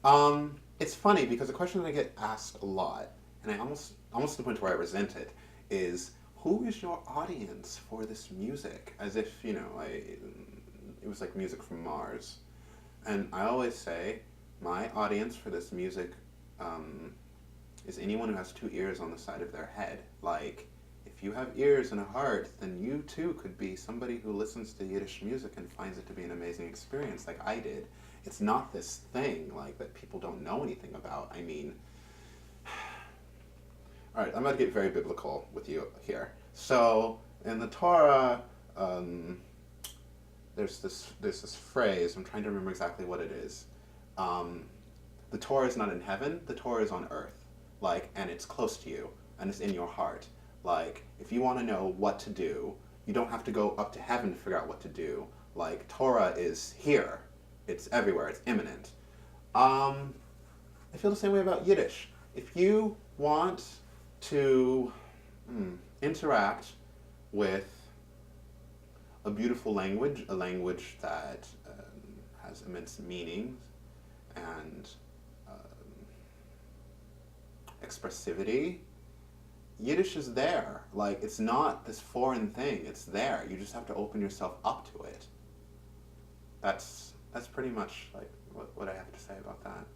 It's funny because the question that I get asked a lot, and I almost to the point where I resent it, is who is your audience for this music? As if it was like music from Mars. And I always say, my audience for this music um, is anyone who has two ears on the side of their head. Like, if you have ears and a heart, then you too could be somebody who listens to Yiddish music and finds it to be an amazing experience, like I did. It's not this thing like that people don't know anything about. I mean, all right, I'm going to get very biblical with you here. So in the Torah, um, there's this phrase. I'm trying to remember exactly what it is. Um, the Torah is not in heaven. The Torah is on earth. Like, and it's close to you, and it's in your heart. Like, if you want to know what to do, you don't have to go up to heaven to figure out what to do. Like, Torah is here. It's everywhere. It's imminent. Um, I feel the same way about Yiddish. If you want to interact with a beautiful language, a language that has immense meanings and expressivity, Yiddish is there. Like, it's not this foreign thing. It's there. You just have to open yourself up to it. That's pretty much like what I have to say about that.